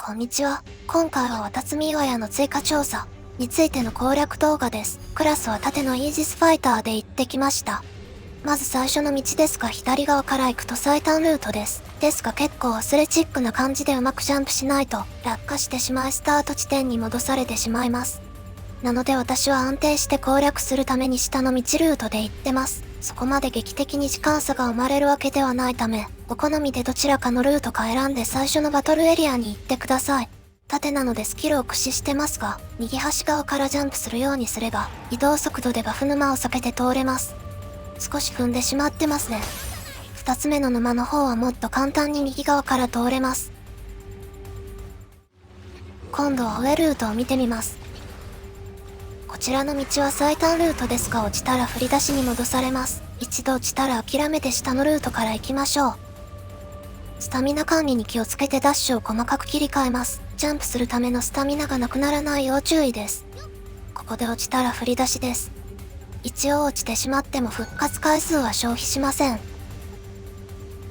こんにちは。今回は渡積岩屋の追加調査についての攻略動画です。クラスは盾のイージスファイターで行ってきました。まず最初の道ですが左側から行くと最短ルートです。ですが結構アスレチックな感じでうまくジャンプしないと落下してしまいスタート地点に戻されてしまいます。なので私は安定して攻略するために下の道ルートで行ってます。そこまで劇的に時間差が生まれるわけではないため、お好みでどちらかのルートか選んで最初のバトルエリアに行ってください。盾なのでスキルを駆使してますが、右端側からジャンプするようにすれば、移動速度でバフ沼を避けて通れます。少し踏んでしまってますね。二つ目の沼の方はもっと簡単に右側から通れます。今度は上ルートを見てみます。こちらの道は最短ルートですが落ちたら振り出しに戻されます。一度落ちたら諦めて下のルートから行きましょう。スタミナ管理に気をつけてダッシュを細かく切り替えます。ジャンプするためのスタミナがなくならない要注意です。ここで落ちたら振り出しです。一応落ちてしまっても復活回数は消費しません。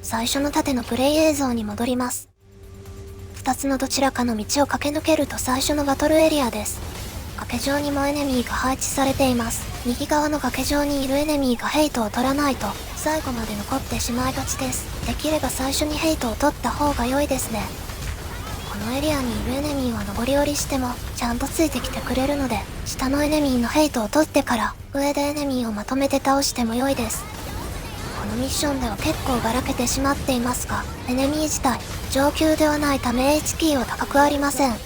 最初の盾のプレイ映像に戻ります。二つのどちらかの道を駆け抜けると最初のバトルエリアです。崖上にもエネミーが配置されています。右側の崖上にいるエネミーがヘイトを取らないと最後まで残ってしまいがちです。できれば最初にヘイトを取った方が良いですね。このエリアにいるエネミーは上り下りしてもちゃんとついてきてくれるので、下のエネミーのヘイトを取ってから上でエネミーをまとめて倒しても良いです。このミッションでは結構ばらけてしまっていますが、エネミー自体上級ではないため HP は高くありません。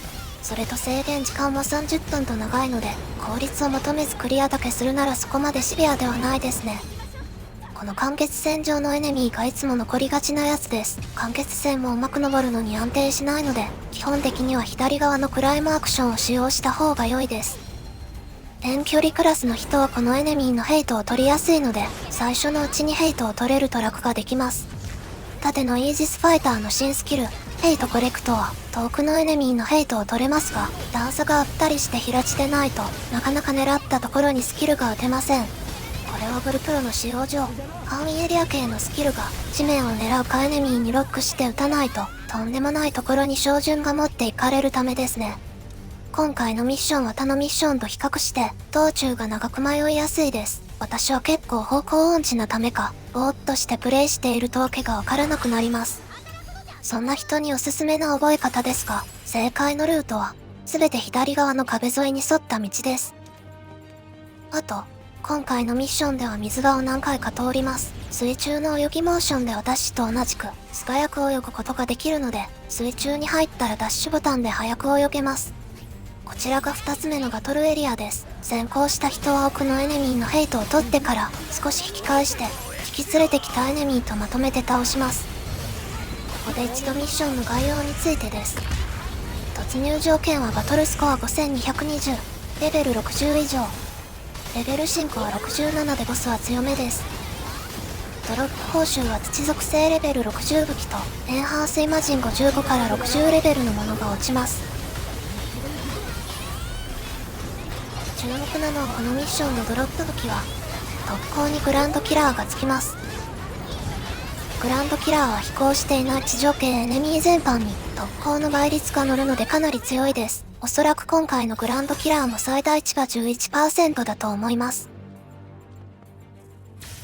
それと制限時間は30分と長いので、効率を求めずクリアだけするならそこまでシビアではないですね。この間欠線上のエネミーがいつも残りがちなやつです。間欠線もうまく登るのに安定しないので、基本的には左側のクライムアクションを使用した方が良いです。遠距離クラスの人はこのエネミーのヘイトを取りやすいので、最初のうちにヘイトを取れると楽ができます。盾のイージスファイターの新スキル、ヘイトコレクトは遠くのエネミーのヘイトを取れますが、段差があったりして平地でないとなかなか狙ったところにスキルが打てません。これはブルプロの使用上、範囲エリア系のスキルが地面を狙うかエネミーにロックして撃たないととんでもないところに照準が持っていかれるためですね。今回のミッションは他のミッションと比較して道中が長く迷いやすいです。私は結構方向音痴なためか、ぼーっとしてプレイしているとわけがわからなくなります。そんな人におすすめな覚え方ですが、正解のルートは全て左側の壁沿いに沿った道です。あと、今回のミッションでは水場を何回か通ります。水中の泳ぎモーションではダッシュと同じく素早く泳ぐことができるので、水中に入ったらダッシュボタンで早く泳げます。こちらが2つ目のバトルエリアです。先行した人は奥のエネミーのヘイトを取ってから少し引き返して引き連れてきたエネミーとまとめて倒します。ここで一度ミッションの概要についてです。突入条件はバトルスコア5220、レベル60以上、レベル進行は67でボスは強めです。ドロップ報酬は土属性レベル60武器とエンハースイマジン55から60レベルのものが落ちます。注目なのはこのミッションのドロップ武器は特攻にグランドキラーがつきます。グランドキラーは飛行していない地上系エネミー全般に特攻の倍率が乗るのでかなり強いです。おそらく今回のグランドキラーも最大値が 11% だと思います。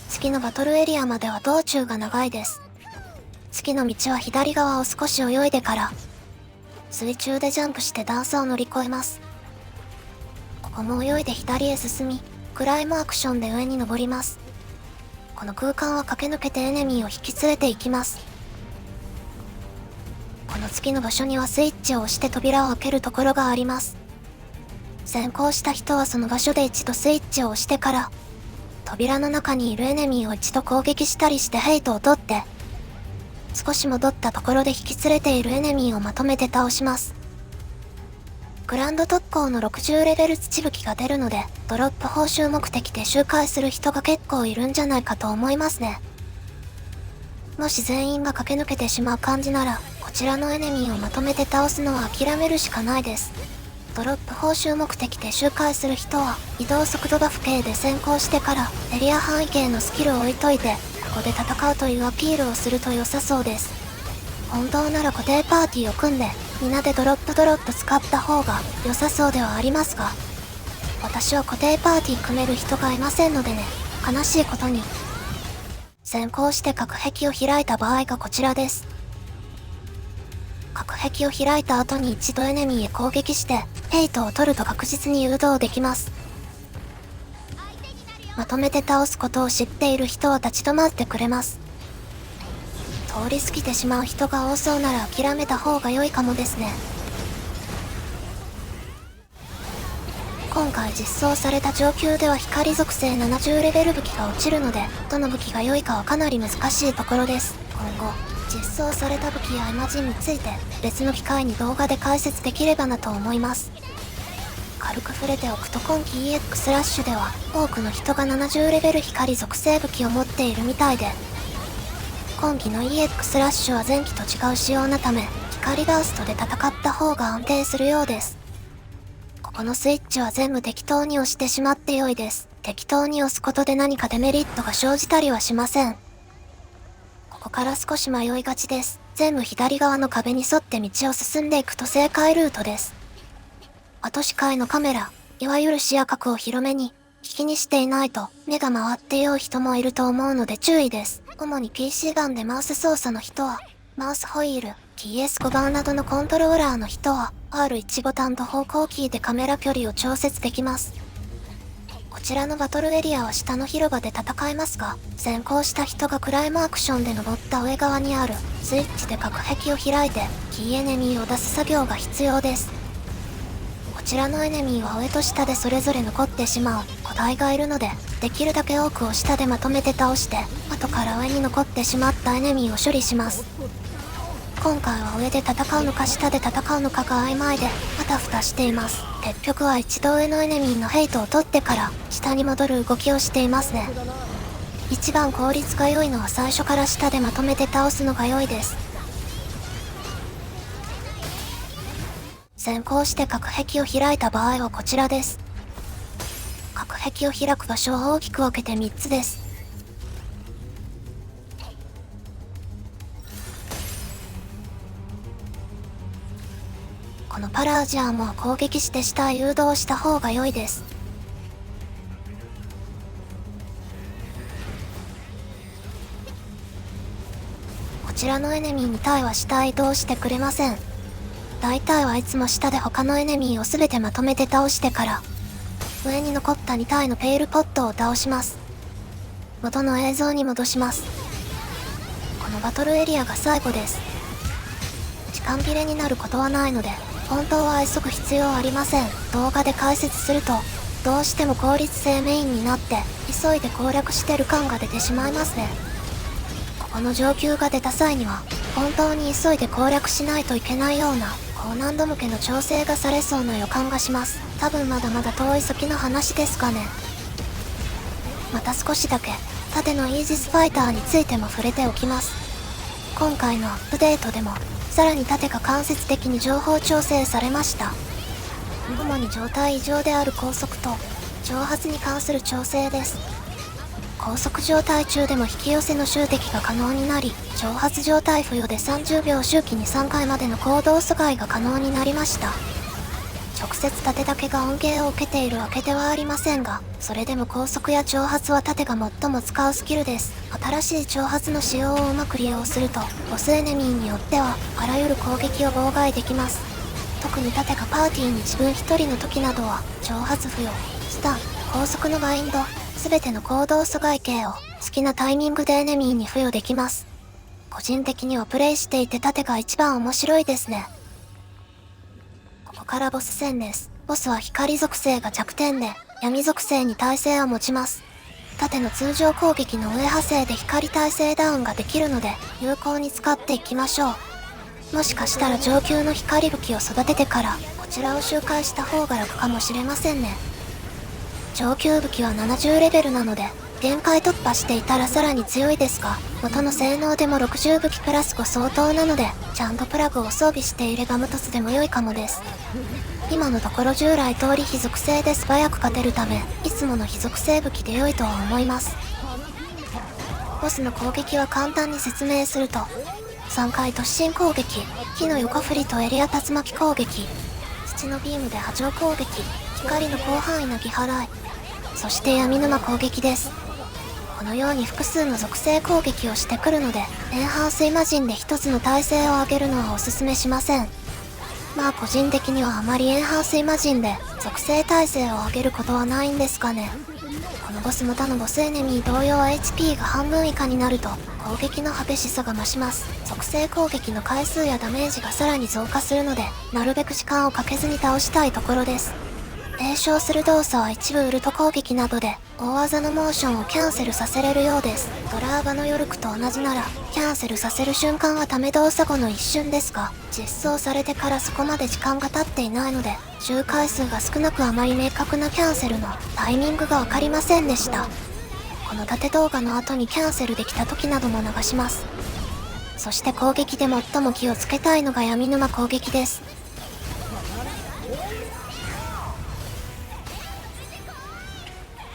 次のバトルエリアまでは道中が長いです。次の道は左側を少し泳いでから水中でジャンプして段差を乗り越えます。ここも泳いで左へ進み、クライムアクションで上に登ります。この空間は駆け抜けてエネミーを引き連れていきます。この次の場所にはスイッチを押して扉を開けるところがあります。先行した人はその場所で一度スイッチを押してから、扉の中にいるエネミーを一度攻撃したりしてヘイトを取って、少し戻ったところで引き連れているエネミーをまとめて倒します。グランド特攻の60レベル土武器が出るので、ドロップ報酬目的で周回する人が結構いるんじゃないかと思いますね。もし全員が駆け抜けてしまう感じなら、こちらのエネミーをまとめて倒すのは諦めるしかないです。ドロップ報酬目的で周回する人は、移動速度バフ系で先行してから、エリア範囲系のスキルを置いといて、ここで戦うというアピールをすると良さそうです。本当なら固定パーティーを組んで、皆でドロッと使った方が良さそうではありますが、私は固定パーティー組める人がいませんのでね、悲しいことに。先行して隔壁を開いた場合がこちらです。隔壁を開いた後に一度エネミーへ攻撃してヘイトを取ると確実に誘導できます。まとめて倒すことを知っている人は立ち止まってくれます。通り過ぎてしまう人が多そうなら諦めた方が良いかもですね。今回実装された上級では光属性70レベル武器が落ちるので、どの武器が良いかはかなり難しいところです。今後実装された武器やイマジンについて別の機会に動画で解説できればなと思います。軽く触れておくと、今季 EX ラッシュでは多くの人が70レベル光属性武器を持っているみたいで、今季の EX ラッシュは前期と違う仕様なため光バーストで戦った方が安定するようです。ここのスイッチは全部適当に押してしまって良いです。適当に押すことで何かデメリットが生じたりはしません。ここから少し迷いがちです。全部左側の壁に沿って道を進んでいくと正解ルートです。後視界のカメラ、いわゆる視野角を広めに、利きにしていないと目が回って酔う人もいると思うので注意です。主に PC 版でマウス操作の人は、マウスホイール、TS5 番などのコントローラーの人は、R1 ボタンと方向キーでカメラ距離を調節できます。こちらのバトルエリアは下の広場で戦えますが、先行した人がクライムアクションで登った上側にあるスイッチで隔壁を開いて、キーエネミーを出す作業が必要です。こちらのエネミーは上と下でそれぞれ残ってしまう個体がいるので、できるだけ多くを下でまとめて倒して、後から上に残ってしまったエネミーを処理します。今回は上で戦うのか下で戦うのかが曖昧で、あたふたしています。結局は一度上のエネミーのヘイトを取ってから下に戻る動きをしていますね。一番効率が良いのは最初から下でまとめて倒すのが良いです。先行して隔壁を開いた場合はこちらです。隔壁を開く場所は大きく分けて3つです。このパラージャーも攻撃して下へ誘導した方が良いです。こちらのエネミー2体は下へ移動してくれません。大体はいつも下で他のエネミーを全てまとめて倒してから、上に残った2体のペイルポットを倒します。元の映像に戻します。このバトルエリアが最後です。時間切れになることはないので、本当は急ぐ必要はありません。動画で解説すると、どうしても効率性メインになって、急いで攻略してる感が出てしまいますね。ここの上級が出た際には、本当に急いで攻略しないといけないような、高難度向けの調整がされそうな予感がします。多分まだまだ遠い先の話ですかね。また少しだけ、盾のイージスファイターについても触れておきます。今回のアップデートでも、さらに盾が間接的に情報調整されました。主に状態異常である高速と、挑発に関する調整です。高速状態中でも引き寄せの集敵が可能になり、挑発状態付与で30秒周期に3回までの行動阻害が可能になりました。直接盾だけが恩恵を受けているわけではありませんが、それでも高速や挑発は盾が最も使うスキルです。新しい挑発の使用をうまく利用すると、ボスエネミーによっては、あらゆる攻撃を妨害できます。特に盾がパーティーに自分一人の時などは、挑発付与、スタン、高速のバインド、すべての行動阻害系を好きなタイミングでエネミーに付与できます。個人的にはプレイしていて盾が一番面白いですね。ここからボス戦です。ボスは光属性が弱点で、闇属性に耐性を持ちます。盾の通常攻撃の上派生で光耐性ダウンができるので、有効に使っていきましょう。もしかしたら上級の光武器を育ててから、こちらを周回した方が楽かもしれませんね。上級武器は70レベルなので、限界突破していたらさらに強いですが、元の性能でも60武器プラス5相当なので、ちゃんとプラグを装備していれば無凸でも良いかもです。今のところ従来通り非属性で素早く勝てるため、いつもの非属性武器で良いとは思います。ボスの攻撃は簡単に説明すると、3回突進攻撃、火の横振りとエリア竜巻攻撃、土のビームで波状攻撃、光の広範囲なぎ払い、そして闇沼攻撃です。このように複数の属性攻撃をしてくるので、エンハンスイマジンで一つの耐性を上げるのはおすすめしません。まあ個人的にはあまりエンハンスイマジンで属性耐性を上げることはないんですかね。このボスも他のボスエネミー同様 HP が半分以下になると攻撃の激しさが増します。属性攻撃の回数やダメージがさらに増加するので、なるべく時間をかけずに倒したいところです。詠唱する動作は一部ウルト攻撃などで大技のモーションをキャンセルさせれるようです。ドラーバのヨルクと同じならキャンセルさせる瞬間はため動作後の一瞬ですが、実装されてからそこまで時間が経っていないので周回数が少なくあまり明確なキャンセルのタイミングがわかりませんでした。この盾動画の後にキャンセルできた時なども流します。そして攻撃で最も気をつけたいのが闇沼攻撃です。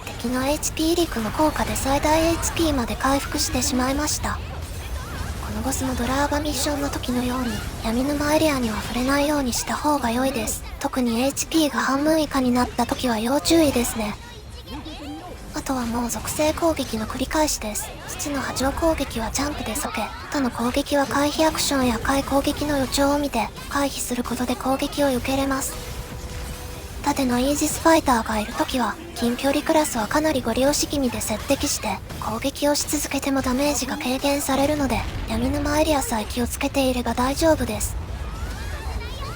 敵の HP リクの効果で最大 HP まで回復してしまいました。このボスのドラーバミッションの時のように闇沼エリアには触れないようにした方が良いです。特に HP が半分以下になった時は要注意ですね。あとはもう属性攻撃の繰り返しです。土の波状攻撃はジャンプで避け、他の攻撃は回避アクションや回攻撃の予兆を見て回避することで攻撃を避けれます。盾のイージスファイターがいるときは近距離クラスはかなりご利用し気味で接敵して攻撃をし続けてもダメージが軽減されるので、闇沼エリアさえ気をつけていれば大丈夫です。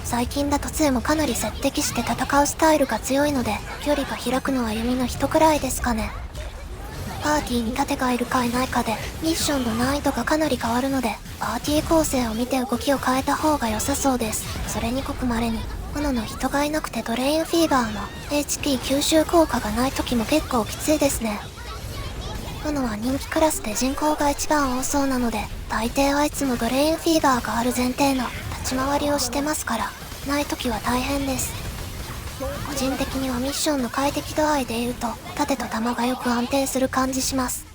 最近だと杖もかなり接敵して戦うスタイルが強いので、距離が開くのは弓の一くらいですかね。パーティーに盾がいるかいないかでミッションの難易度がかなり変わるので、パーティー構成を見て動きを変えた方が良さそうです。それにごく稀に斧の人がいなくてドレインフィーバーの HP 吸収効果がない時も結構きついですね。斧は人気クラスで人口が一番多そうなので、大抵はいつもドレインフィーバーがある前提の立ち回りをしてますから、ない時は大変です。個人的にはミッションの快適度合いで言うと盾と弾がよく安定する感じします。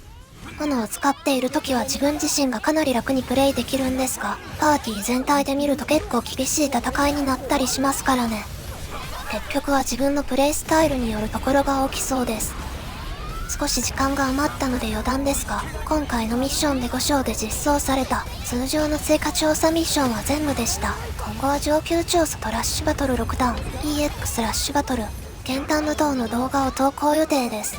斧を使っている時は自分自身がかなり楽にプレイできるんですが、パーティー全体で見ると結構厳しい戦いになったりしますからね。結局は自分のプレイスタイルによるところが大きそうです。少し時間が余ったので余談ですが、今回のミッションで5章で実装された通常の追加調査ミッションは全部でした。今後は上級調査とラッシュバトル6段 EX ラッシュバトル減反の銅の動画を投稿予定です。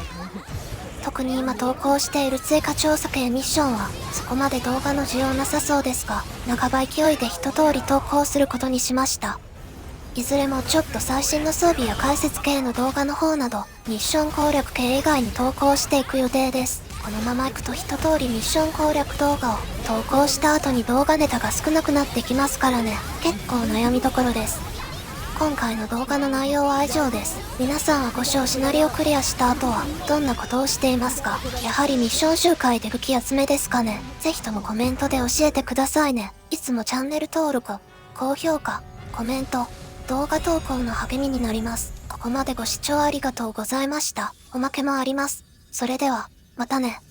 特に今投稿している追加調査系ミッションはそこまで動画の需要なさそうですが、半ば勢いで一通り投稿することにしました。いずれもちょっと最新の装備や解説系の動画の方などミッション攻略系以外に投稿していく予定です。このままいくと一通りミッション攻略動画を投稿した後に動画ネタが少なくなってきますからね。結構悩みどころです。今回の動画の内容は以上です。皆さんは5章シナリオクリアした後はどんなことをしていますか？やはりミッション周回で武器集めですかね？ぜひともコメントで教えてくださいね。いつもチャンネル登録、高評価、コメント、動画投稿の励みになります。ここまでご視聴ありがとうございました。おまけもあります。それでは、またね。